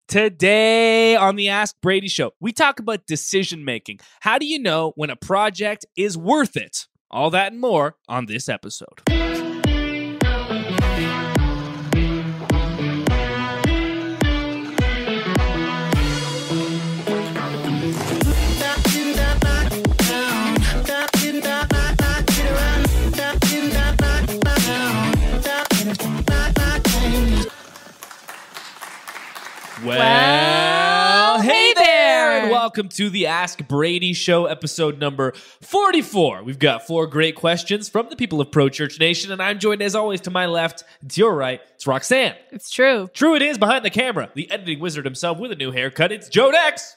Today on the Ask Brady Show, we talk about decision making. How do you know when a project is worth it? All that and more on this episode. Well, hey there, and welcome to the Ask Brady Show, episode number 44. We've got 4 great questions from the people of Pro Church Nation, and I'm joined, as always, to my left, to your right, it's Roxanne. It's true. True it is, behind the camera, the editing wizard himself with a new haircut, it's Joe Dex.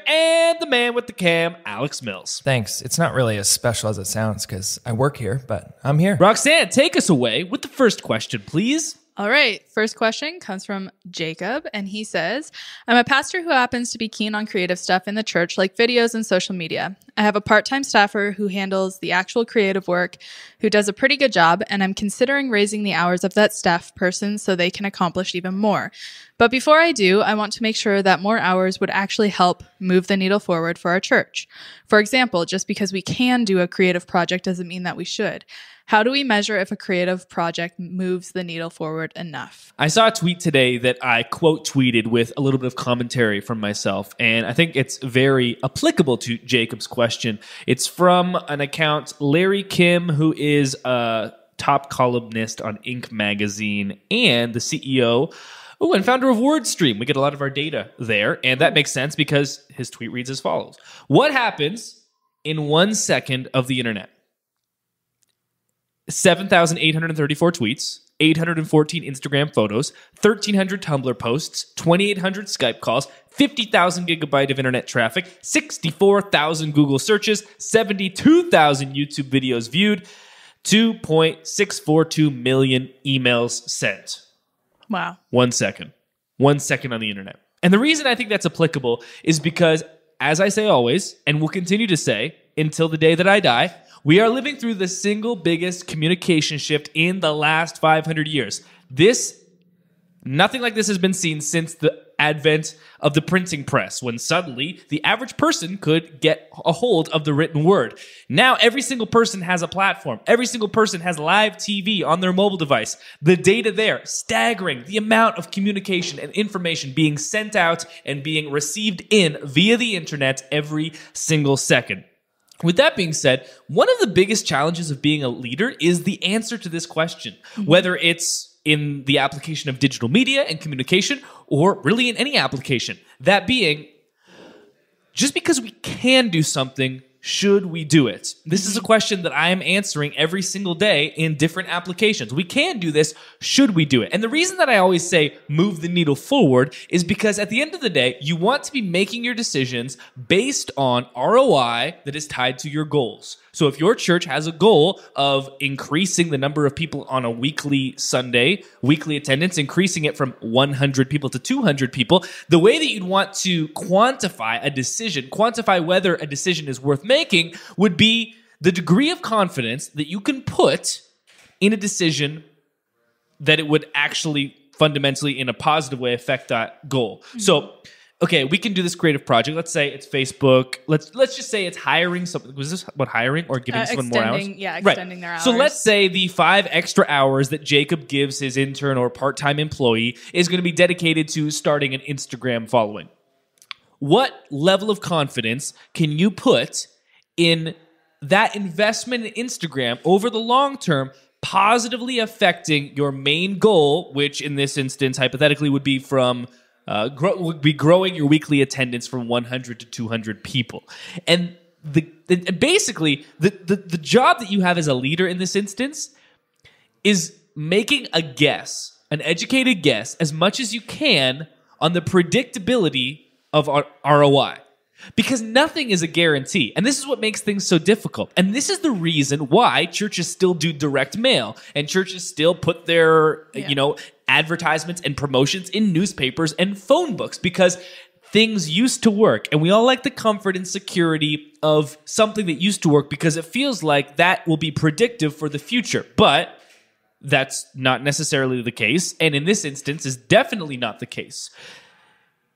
And the man with the cam, Alex Mills. Thanks. It's not really as special as it sounds because I work here, but I'm here. Roxanne, take us away with the first question, please. All right. First question comes from Jacob, and he says, I'm a pastor who happens to be keen on creative stuff in the church, like videos and social media. I have a part-time staffer who handles the actual creative work, who does a pretty good job, and I'm considering raising the hours of that staff person so they can accomplish even more. But before I do, I want to make sure that more hours would actually help move the needle forward for our church. For example, just because we can do a creative project doesn't mean that we should. How do we measure if a creative project moves the needle forward enough? I saw a tweet today that I quote tweeted with a little bit of commentary from myself, and I think it's very applicable to Jacob's question. It's from an account, Larry Kim, who is a top columnist on Inc. magazine and the CEO and founder of WordStream. We get a lot of our data there, and that makes sense because his tweet reads as follows. What happens in 1 second of the internet? 7,834 tweets, 814 Instagram photos, 1,300 Tumblr posts, 2,800 Skype calls, 50,000 gigabyte of internet traffic, 64,000 Google searches, 72,000 YouTube videos viewed, 2.642 million emails sent. Wow. 1 second. 1 second on the internet. And the reason I think that's applicable is because, as I say always, and will continue to say until the day that I die, we are living through the single biggest communication shift in the last 500 years. Nothing like this has been seen since the advent of the printing press, when suddenly the average person could get a hold of the written word. Now every single person has a platform. Every single person has live TV on their mobile device. The data there, staggering. The amount of communication and information being sent out and being received in via the internet every single second. With that being said, one of the biggest challenges of being a leader is the answer to this question, whether it's in the application of digital media and communication or really in any application. That being, just because we can do something, should we do it? This is a question that I am answering every single day in different applications. We can do this. Should we do it? And the reason that I always say move the needle forward is because at the end of the day, you want to be making your decisions based on ROI that is tied to your goals. So if your church has a goal of increasing the number of people on a weekly Sunday, weekly attendance, increasing it from 100 people to 200 people, the way that you'd want to quantify a decision, quantify whether a decision is worth making, would be the degree of confidence that you can put in a decision that it would actually fundamentally, in a positive way, affect that goal. So, okay, we can do this creative project. Let's say it's Facebook. Let's just say it's hiring something. Was this about hiring or giving someone more hours? Yeah, extending their hours. So let's say the 5 extra hours that Jacob gives his intern or part-time employee is going to be dedicated to starting an Instagram following. What level of confidence can you put in that investment in Instagram over the long term positively affecting your main goal, which in this instance, hypothetically, would be from growing your weekly attendance from 100 to 200 people. And basically, the job that you have as a leader in this instance is making a guess, an educated guess, as much as you can on the predictability of ROI. Because nothing is a guarantee. And this is what makes things so difficult. And this is the reason why churches still do direct mail and churches still put their, advertisements and promotions in newspapers and phone books, because things used to work. And we all like the comfort and security of something that used to work because it feels like that will be predictive for the future. But that's not necessarily the case. And in this instance is definitely not the case.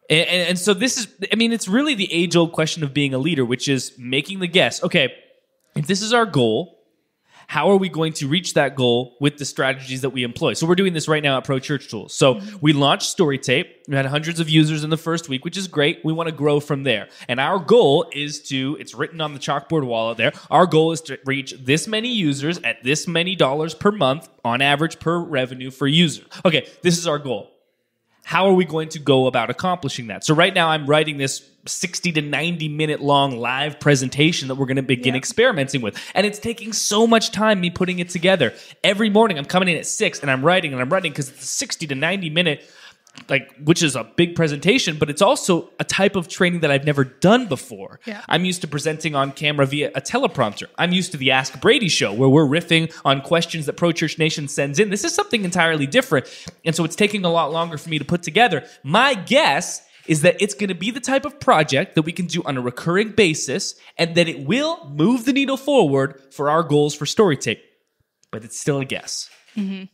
And so this is, I mean, it's really the age-old question of being a leader, which is making the guess. Okay, if this is our goal, how are we going to reach that goal with the strategies that we employ? So we're doing this right now at Pro Church Tools. So we launched Story Tape. We had hundreds of users in the first week, which is great. We want to grow from there. And our goal is to, it's written on the chalkboard wall out there, our goal is to reach this many users at this many dollars per month on average per revenue for users. Okay, this is our goal. How are we going to go about accomplishing that? So right now I'm writing this 60 to 90 minute long live presentation that we're going to begin experimenting with. And it's taking so much time, me putting it together. Every morning I'm coming in at 6 and I'm writing because it's a 60 to 90 minute, which is a big presentation, but it's also a type of training that I've never done before. Yeah. I'm used to presenting on camera via a teleprompter. I'm used to the Ask Brady show where we're riffing on questions that Pro Church Nation sends in. This is something entirely different. And so it's taking a lot longer for me to put together. My guess is that it's going to be the type of project that we can do on a recurring basis and that it will move the needle forward for our goals for Story Tape. But it's still a guess. Mm-hmm.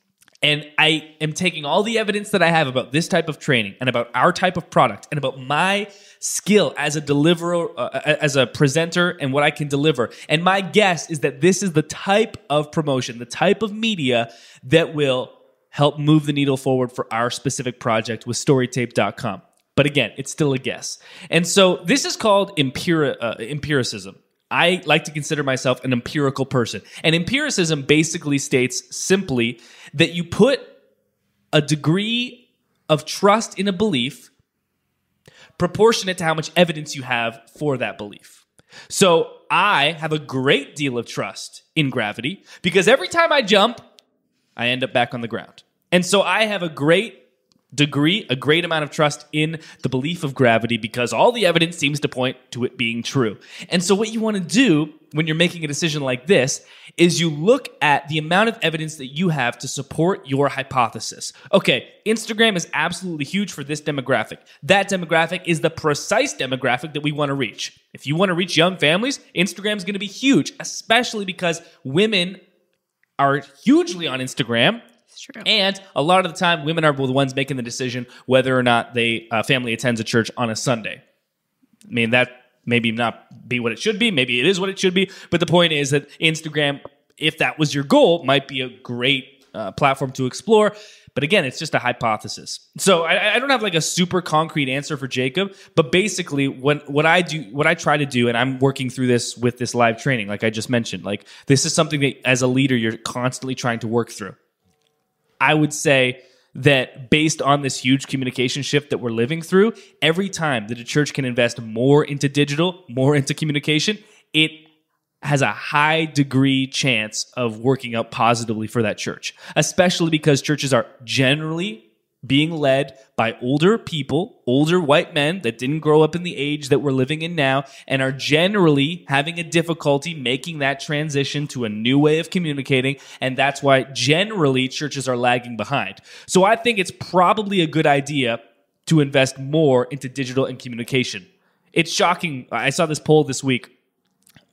And I am taking all the evidence that I have about this type of training and about our type of product and about my skill as a deliverer, as a presenter and what I can deliver. And my guess is that this is the type of promotion, the type of media that will help move the needle forward for our specific project with storytape.com. But again, it's still a guess. And so this is called empiricism. I like to consider myself an empirical person. And empiricism basically states simply that you put a degree of trust in a belief proportionate to how much evidence you have for that belief. So I have a great deal of trust in gravity because every time I jump, I end up back on the ground. And so I have a great amount of trust in the belief of gravity because all the evidence seems to point to it being true. And so what you want to do when you're making a decision like this is you look at the amount of evidence that you have to support your hypothesis. Okay, Instagram is absolutely huge for this demographic. That demographic is the precise demographic that we want to reach. If you want to reach young families, Instagram is going to be huge, especially because women are hugely on Instagram. True. And a lot of the time, women are the ones making the decision whether or not they family attends a church on a Sunday. I mean, that maybe not be what it should be. Maybe it is what it should be. But the point is that Instagram, if that was your goal, might be a great platform to explore. But again, it's just a hypothesis. So I don't have like a super concrete answer for Jacob. But basically, what I try to do, and I'm working through this with this live training, like I just mentioned, like this is something that as a leader, you're constantly trying to work through. I would say that based on this huge communication shift that we're living through, every time that a church can invest more into digital, more into communication, it has a high degree chance of working out positively for that church, especially because churches are generally being led by older people, older white men that didn't grow up in the age that we're living in now and are generally having a difficulty making that transition to a new way of communicating. And that's why generally churches are lagging behind. So I think it's probably a good idea to invest more into digital and communication. It's shocking. I saw this poll this week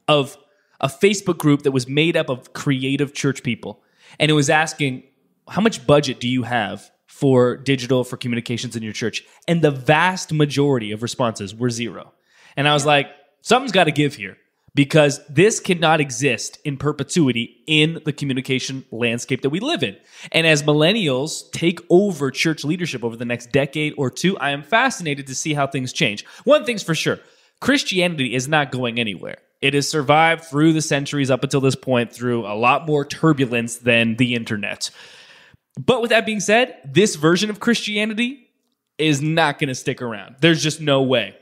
of a Facebook group that was made up of creative church people. And it was asking, how much budget do you have for digital, for communications in your church? And the vast majority of responses were zero. And I was like, something's got to give here because this cannot exist in perpetuity in the communication landscape that we live in. And as millennials take over church leadership over the next decade or two, I am fascinated to see how things change. One thing's for sure, Christianity is not going anywhere. It has survived through the centuries up until this point through a lot more turbulence than the internet. But with that being said, this version of Christianity is not going to stick around. There's just no way.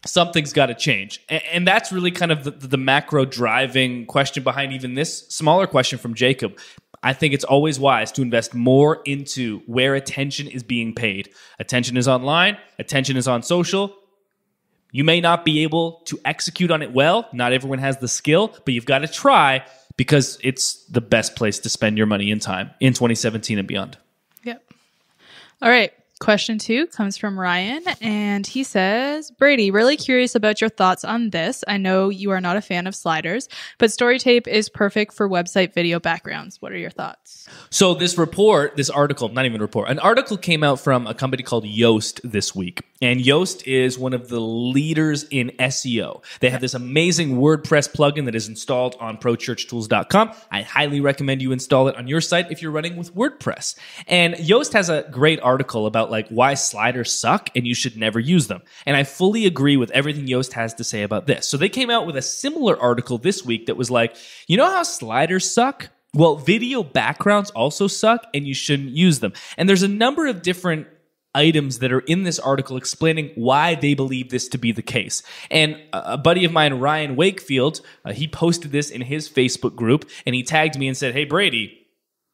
Something's got to change. And that's really kind of the macro driving question behind even this smaller question from Jacob. I think it's always wise to invest more into where attention is being paid. Attention is online. Attention is on social. You may not be able to execute on it well. Not everyone has the skill, but you've got to try because it's the best place to spend your money and time in 2017 and beyond. Yep. All right. Question 2 comes from Ryan, and he says, Brady, really curious about your thoughts on this. I know you are not a fan of sliders, but StoryTape is perfect for website video backgrounds. What are your thoughts? So this article, not even a report, an article came out from a company called Yoast this week. And Yoast is one of the leaders in SEO. They have this amazing WordPress plugin that is installed on prochurchtools.com. I highly recommend you install it on your site if you're running with WordPress. And Yoast has a great article about like why sliders suck and you should never use them. And I fully agree with everything Yoast has to say about this. So they came out with a similar article this week that was like, you know how sliders suck? Well, video backgrounds also suck and you shouldn't use them. And there's a number of different items that are in this article explaining why they believe this to be the case. And a buddy of mine, Ryan Wakefield, he posted this in his Facebook group and he tagged me and said, hey, Brady,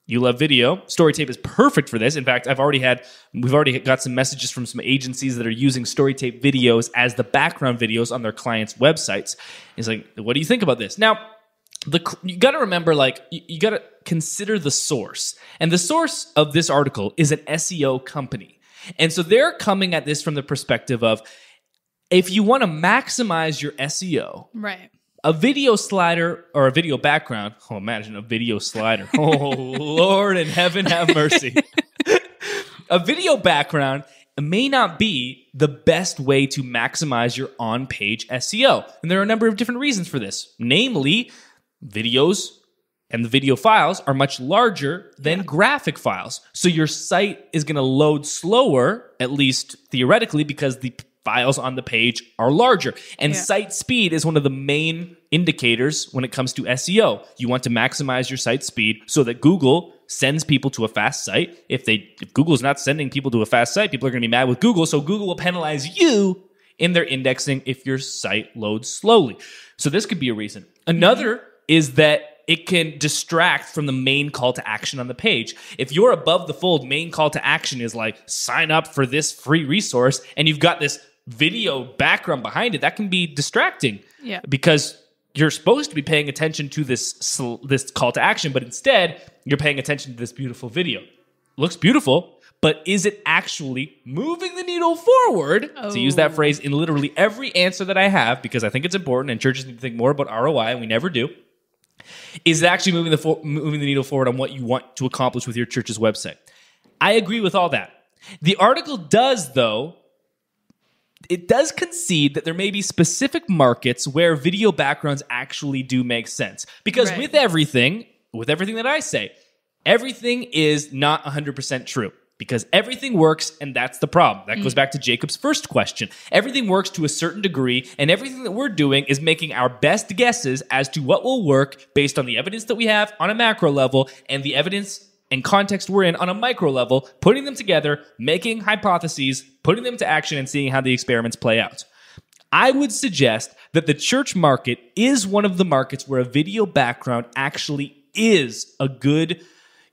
you love video. StoryTape is perfect for this. In fact, we've already got some messages from some agencies that are using StoryTape videos as the background videos on their clients' websites. He's like, what do you think about this? Now, you got to remember, like, you got to consider the source. And the source of this article is an SEO company. And so they're coming at this from the perspective of, if you want to maximize your SEO, right, a video slider or a video background, imagine a video slider. Oh, Lord in heaven, have mercy. A video background may not be the best way to maximize your on-page SEO. And there are a number of different reasons for this. Namely, videos and the video files are much larger than graphic files. So your site is going to load slower, at least theoretically, because the files on the page are larger. And site speed is one of the main indicators when it comes to SEO. You want to maximize your site speed so that Google sends people to a fast site. If Google's not sending people to a fast site, people are going to be mad with Google. So Google will penalize you in their indexing if your site loads slowly. So this could be a reason. Another is that it can distract from the main call to action on the page. If your above the fold main call to action is like, sign up for this free resource, and you've got this video background behind it, that can be distracting. Yeah. Because you're supposed to be paying attention to this call to action, but instead you're paying attention to this beautiful video. Looks beautiful, but is it actually moving the needle forward? To use that phrase in literally every answer that I have, because I think it's important and churches need to think more about ROI, and we never do. Is it actually moving the needle forward on what you want to accomplish with your church's website? I agree with all that. The article does, though, it does concede that there may be specific markets where video backgrounds actually do make sense. Because with everything that I say, everything is not 100% true. Because everything works, and that's the problem. That goes back to Jacob's first question. Everything works to a certain degree, and everything that we're doing is making our best guesses as to what will work based on the evidence that we have on a macro level and the evidence and context we're in on a micro level, putting them together, making hypotheses, putting them to action, and seeing how the experiments play out. I would suggest that the church market is one of the markets where a video background actually is a good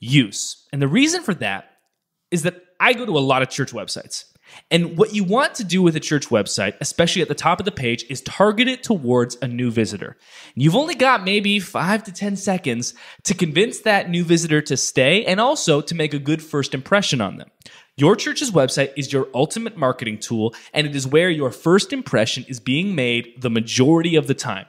use. And the reason for that is that I go to a lot of church websites. And what you want to do with a church website, especially at the top of the page, is target it towards a new visitor. You've only got maybe 5 to 10 seconds to convince that new visitor to stay and also to make a good first impression on them. Your church's website is your ultimate marketing tool, and it is where your first impression is being made the majority of the time.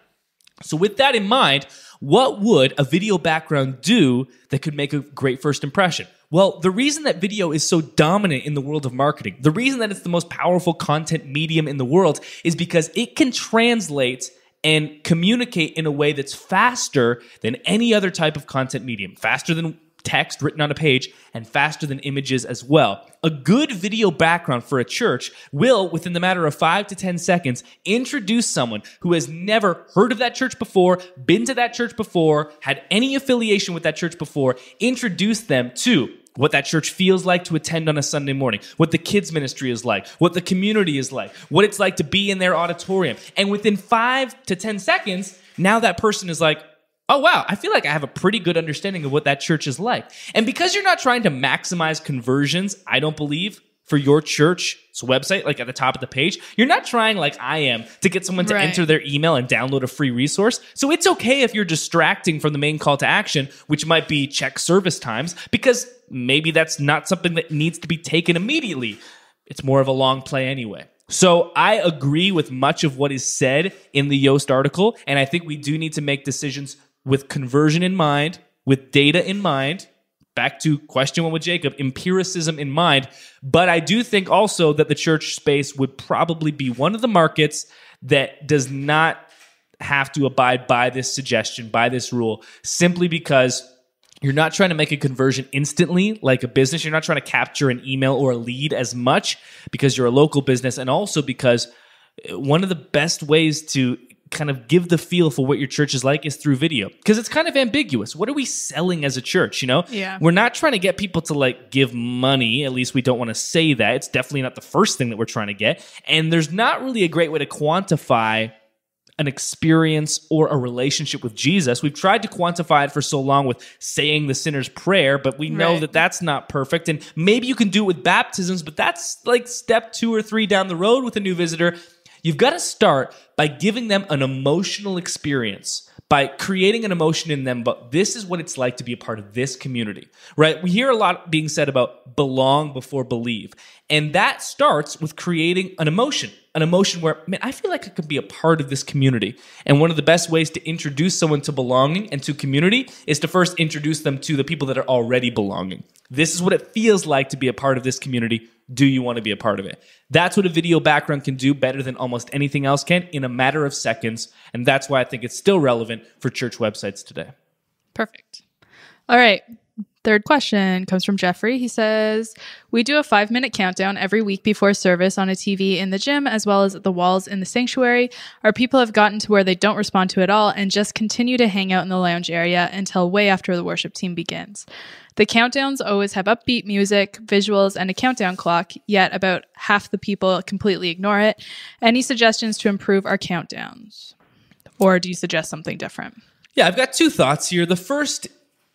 So with that in mind, what would a video background do that could make a great first impression? Well, the reason that video is so dominant in the world of marketing, the reason that it's the most powerful content medium in the world is because it can translate and communicate in a way that's faster than any other type of content medium, faster than text written on a page, and faster than images as well. A good video background for a church will, within the matter of 5 to 10 seconds, introduce someone who has never heard of that church before, been to that church before, had any affiliation with that church before, introduce them to what that church feels like to attend on a Sunday morning, what the kids ministry is like, what the community is like, what it's like to be in their auditorium. And within 5 to 10 seconds, now that person is like, oh, wow, I feel like I have a pretty good understanding of what that church is like. And because you're not trying to maximize conversions, I don't believe, for your church's website, like at the top of the page. You're not trying, like I am, to get someone to enter their email and download a free resource. So it's okay if you're distracting from the main call to action, which might be check service times, because maybe that's not something that needs to be taken immediately. It's more of a long play anyway. So I agree with much of what is said in the Yoast article, and I think we do need to make decisions with conversion in mind, with data in mind. Back to question one with Jacob, empiricism in mind. But I do think also that the church space would probably be one of the markets that does not have to abide by this suggestion, by this rule, simply because you're not trying to make a conversion instantly like a business. You're not trying to capture an email or a lead as much because you're a local business, and also because one of the best ways to kind of give the feel for what your church is like is through video, because it's kind of ambiguous. What are we selling as a church? We're not trying to get people to like give money. At least we don't want to say that. It's definitely not the first thing that we're trying to get. And there's not really a great way to quantify an experience or a relationship with Jesus. We've tried to quantify it for so long with saying the sinner's prayer, but we know that that's not perfect. And maybe you can do it with baptisms, but that's like step 2 or 3 down the road with a new visitor. You've got to start by giving them an emotional experience, by creating an emotion in them, but this is what it's like to be a part of this community, right? We hear a lot being said about belong before believe, and that starts with creating an emotion where, man, I feel like I could be a part of this community. And one of the best ways to introduce someone to belonging and to community is to first introduce them to the people that are already belonging. This is what it feels like to be a part of this community. Do you want to be a part of it? That's what a video background can do better than almost anything else can in a matter of seconds. And that's why I think it's still relevant for church websites today. Perfect. All right. Third question comes from Jeffrey. He says, we do a 5-minute countdown every week before service on a TV in the gym, as well as at the walls in the sanctuary. Our people have gotten to where they don't respond to it all and just continue to hang out in the lounge area until way after the worship team begins. The countdowns always have upbeat music, visuals, and a countdown clock, yet about half the people completely ignore it. Any suggestions to improve our countdowns? Or do you suggest something different? Yeah, I've got 2 thoughts here. The first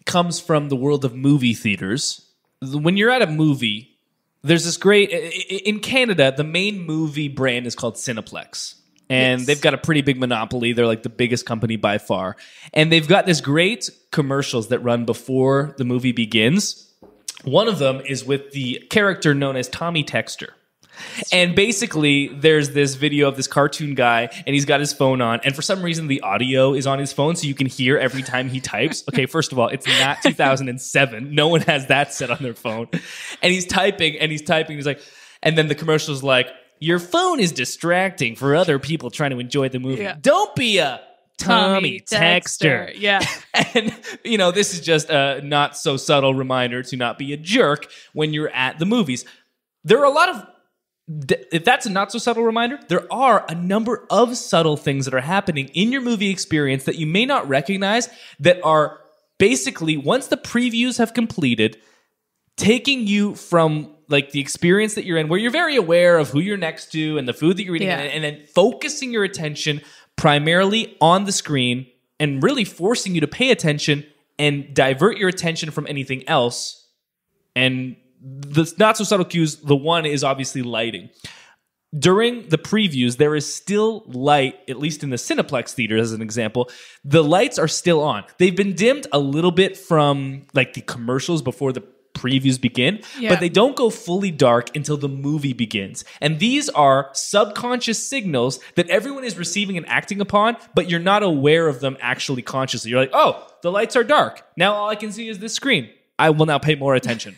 comes from the world of movie theaters. When you're at a movie, there's this great... In Canada, the main movie brand is called Cineplex. And they've got a pretty big monopoly. They're like the biggest company by far. And they've got this great commercials that run before the movie begins. One of them is with the character known as Tommy Texter. And basically, there's this video of this cartoon guy, and he's got his phone on, and for some reason, the audio is on his phone, so you can hear every time he types. Okay, first of all, it's not 2007. No one has that set on their phone. And he's typing, he's like, and then the commercial's like, your phone is distracting for other people trying to enjoy the movie. Yeah. Don't be a Tommy Texter. Yeah. And, this is just a not so subtle reminder to not be a jerk when you're at the movies. There are a lot of, if that's a not so subtle reminder, there are a number of subtle things that are happening in your movie experience that you may not recognize that are basically, once the previews have completed, taking you from like the experience that you're in, where you're very aware of who you're next to and the food that you're eating, and then focusing your attention primarily on the screen and really forcing you to pay attention and divert your attention from anything else. And the not so subtle cues, the one is obviously lighting. During the previews, there is still light, at least in the Cineplex theater as an example. The lights are still on. They've been dimmed a little bit from like the commercials before the previews begin, but they don't go fully dark until the movie begins. And these are subconscious signals that everyone is receiving and acting upon, but you're not aware of them actually consciously. You're like, oh, the lights are dark. Now all I can see is this screen. I will now pay more attention.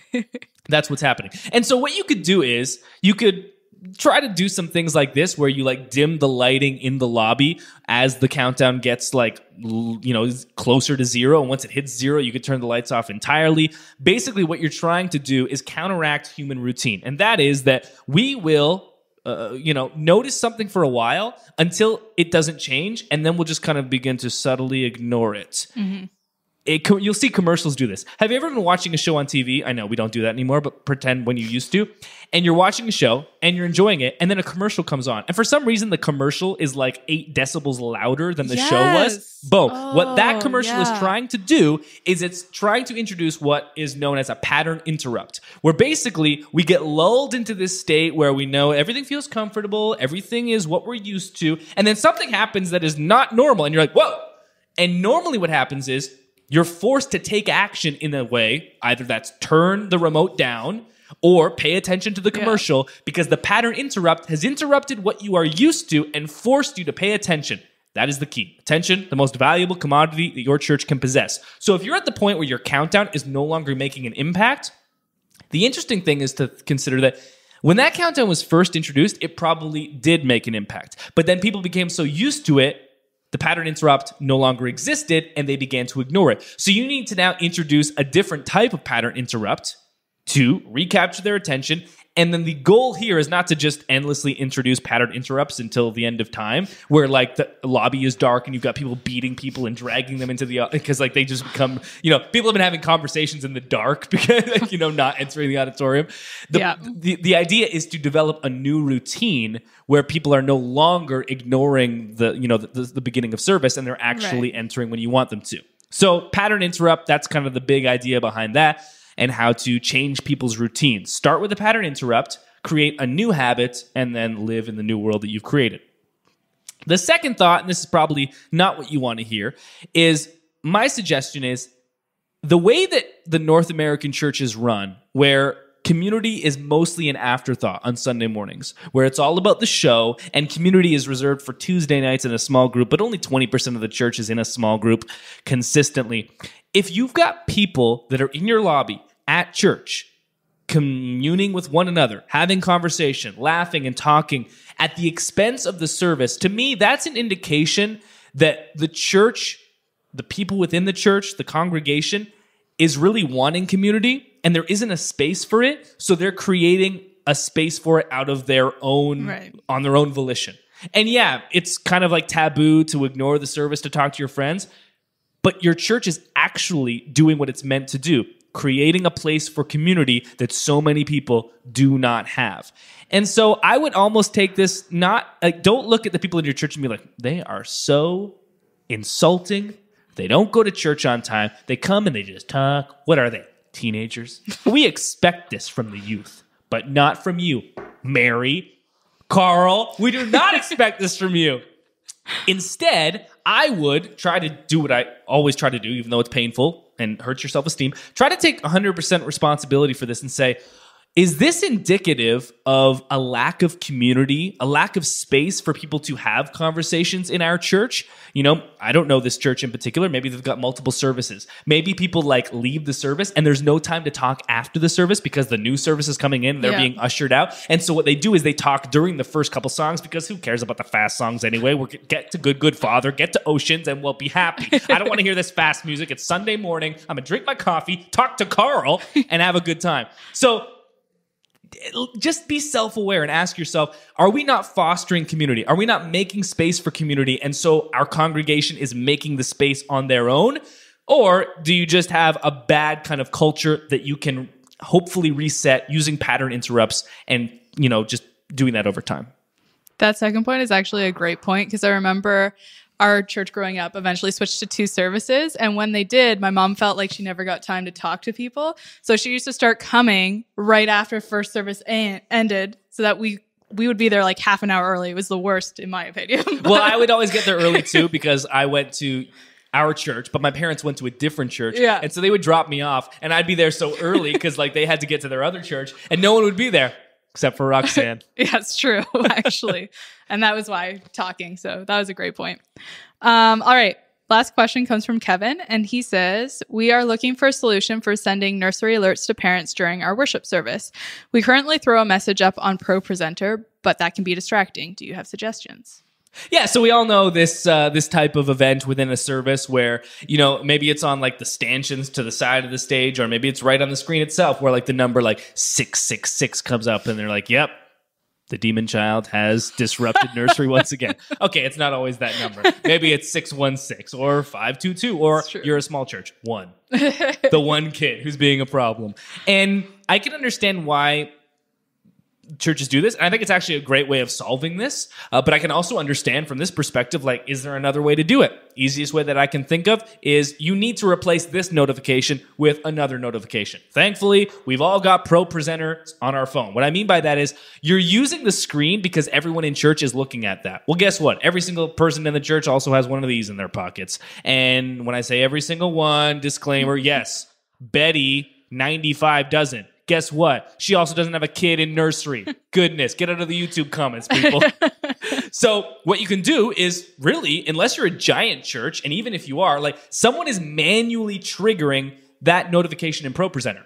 That's what's happening. And so what you could do is you could try to do some things like this where you like dim the lighting in the lobby as the countdown gets like, closer to 0. And once it hits 0, you could turn the lights off entirely. Basically, what you're trying to do is counteract human routine. And that is that we will, notice something for a while until it doesn't change. And then we'll just kind of begin to subtly ignore it. Mm-hmm. You'll see commercials do this. Have you ever been watching a show on TV? I know we don't do that anymore, but pretend when you used to. And you're watching a show and you're enjoying it, and then a commercial comes on. And for some reason, the commercial is like 8 decibels louder than the show was. Boom. What that commercial is trying to do is it's trying to introduce what is known as a pattern interrupt, where basically we get lulled into this state where we know everything feels comfortable, everything is what we're used to, and then something happens that is not normal, and you're like, whoa. And normally what happens is you're forced to take action in a way, either that's turn the remote down or pay attention to the commercial because the pattern interrupt has interrupted what you are used to and forced you to pay attention. That is the key. Attention, the most valuable commodity that your church can possess. So if you're at the point where your countdown is no longer making an impact, the interesting thing is to consider that when that countdown was first introduced, it probably did make an impact. But then people became so used to it, the pattern interrupt no longer existed, and they began to ignore it. So you need to now introduce a different type of pattern interrupt to recapture their attention. And then the goal here is not to just endlessly introduce pattern interrupts until the end of time, where like the lobby is dark and you've got people beating people and dragging them into the, because like they just become, people have been having conversations in the dark because, not entering the auditorium. The idea is to develop a new routine where people are no longer ignoring the beginning of service and they're actually entering when you want them to. So pattern interrupt, that's kind of the big idea behind that, and how to change people's routines. Start with a pattern interrupt, create a new habit, and then live in the new world that you've created. The second thought, and this is probably not what you want to hear, is my suggestion is the way that the North American church is run, where community is mostly an afterthought on Sunday mornings, where it's all about the show, and community is reserved for Tuesday nights in a small group, but only 20% of the church is in a small group consistently. If you've got people that are in your lobby at church, communing with one another, having conversation, laughing and talking at the expense of the service, to me, that's an indication that the church, the people within the church, the congregation, is really wanting community, and there isn't a space for it, so they're creating a space for it out of their own, on their own volition. And yeah, it's kind of like taboo to ignore the service to talk to your friends, but your church is actually doing what it's meant to do, creating a place for community that so many people do not have. And so I would almost take this, don't look at the people in your church and be like, they are so insulting. They don't go to church on time. They come and they just talk. What are they? Teenagers? We expect this from the youth, but not from you, Mary, Carl. We do not expect this from you. Instead, I would try to do what I always try to do, even though it's painful and hurts your self-esteem. Try to take 100% responsibility for this and say, is this indicative of a lack of community, a lack of space for people to have conversations in our church? I don't know this church in particular. Maybe they've got multiple services. Maybe people leave the service and there's no time to talk after the service because the new service is coming in and they're being ushered out. And so what they do is they talk during the first couple songs because who cares about the fast songs anyway? We'll get to Good Father, get to Oceans, and we'll be happy. I don't want to hear this fast music. It's Sunday morning. I'm going to drink my coffee, talk to Carl, and have a good time. So just be self-aware and ask yourself, are we not fostering community? Are we not making space for community? And so our congregation is making the space on their own? Or do you just have a bad kind of culture that you can hopefully reset using pattern interrupts and, just doing that over time? That second point is actually a great point because I remember our church growing up eventually switched to 2 services. And when they did, my mom felt like she never got time to talk to people. So she used to start coming right after first service ended so that we would be there half an hour early. It was the worst, in my opinion. Well, I would always get there early too because I went to our church, but my parents went to a different church. Yeah. And so they would drop me off and I'd be there so early because they had to get to their other church and no one would be there. Except for Roxanne. Yeah, it's true, actually. And that was why talking. So that was a great point. All right. Last question comes from Kevin. And he says, we are looking for a solution for sending nursery alerts to parents during our worship service. We currently throw a message up on Pro Presenter, but that can be distracting. Do you have suggestions? Yeah, so we all know this type of event within a service where, maybe it's on the stanchions to the side of the stage, or maybe it's right on the screen itself where the number 666 comes up and they're like, yep, The demon child has disrupted nursery once again. Okay, it's not always that number. Maybe it's 616 or 522, or you're a small church. One. The one kid who's being a problem. And I can understand why churches do this. And I think it's actually a great way of solving this. But I can also understand from this perspective, like, is there another way to do it? Easiest way that I can think of is you need to replace this notification with another notification. Thankfully, we've all got Pro Presenter on our phone. What I mean by that is you're using the screen because everyone in church is looking at that. Well, guess what? Every single person in the church also has one of these in their pockets. And when I say every single one, disclaimer, yes, Betty, 95, doesn't. Guess what? She also doesn't have a kid in nursery. Goodness, get out of the YouTube comments, people. So what you can do is really, unless you're a giant church, and even if you are, like, someone is manually triggering that notification in Pro Presenter.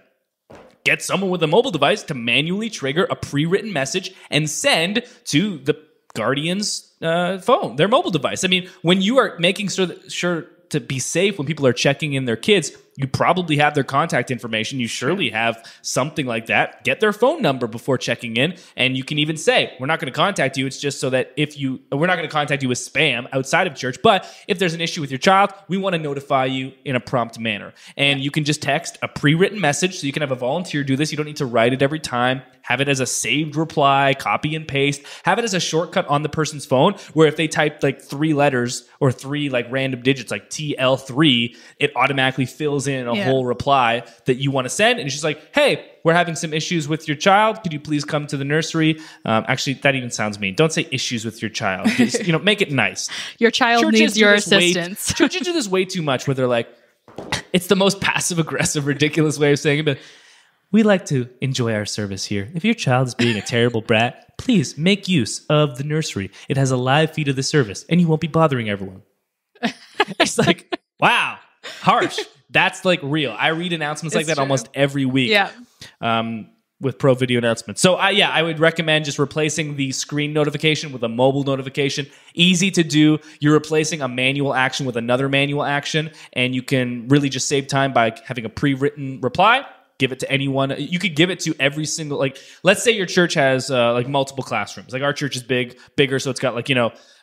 Get someone with a mobile device to manually trigger a pre-written message and send to the guardian's phone, their mobile device. I mean, when you are making sure to be safe when people are checking in their kids, you probably have their contact information. You surely have something like that. Get their phone number before checking in. And you can even say, we're not going to contact you. It's just so that we're not going to contact you with spam outside of church. But if there's an issue with your child, we want to notify you in a prompt manner. And you can just text a pre-written message. So you can have a volunteer do this. You don't need to write it every time. Have it as a saved reply, copy and paste. Have it as a shortcut on the person's phone where if they type like 3 letters or 3 like random digits like TL3, it automatically fills in a whole reply that you want to send. And it's just like, hey, we're having some issues with your child. Could you please come to the nursery? Actually, that even sounds mean. Don't say issues with your child. Just, make it nice. Your child needs your assistance. Churches do this way too much where they're like, it's the most passive-aggressive, ridiculous way of saying it, but we like to enjoy our service here. If your child is being a terrible brat, please make use of the nursery. It has a live feed of the service, and you won't be bothering everyone. It's like, wow, harsh. That's like real. I read announcements like that almost every week. Yeah. With Pro Video announcements. So I would recommend just replacing the screen notification with a mobile notification. Easy to do. You're replacing a manual action with another manual action, and you can really just save time by having a pre-written reply. Give it to anyone. You could give it to every single, like, let's say your church has like multiple classrooms. Like our church is bigger, so it's got like,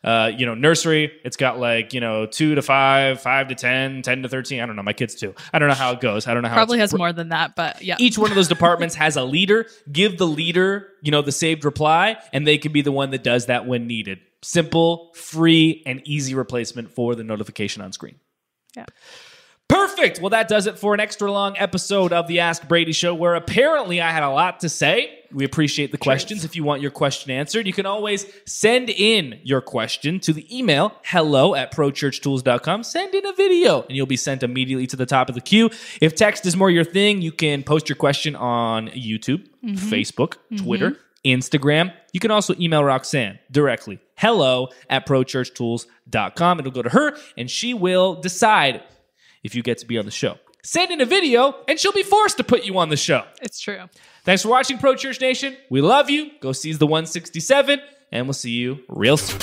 nursery. It's got like, 2 to 5, 5 to 10, 10 to 13. I don't know. My kids too. I don't know how it goes. I don't know how probably has more than that, but yeah. Each one of those departments has a leader. Give the leader, the saved reply, and they can be the one that does that when needed. Simple, free, and easy replacement for the notification on screen. Yeah. Perfect. Well, that does it for an extra long episode of the Ask Brady Show, where apparently I had a lot to say. We appreciate the questions. If you want your question answered, you can always send in your question to the email hello@prochurchtools.com. Send in a video, and you'll be sent immediately to the top of the queue. If text is more your thing, you can post your question on YouTube, Facebook, Twitter, Instagram. You can also email Roxanne directly, hello@prochurchtools.com. It'll go to her, and she will decide if you get to be on the show. Send in a video, and she'll be forced to put you on the show. It's true. Thanks for watching, Pro Church Nation. We love you. Go seize the 167, and we'll see you real soon.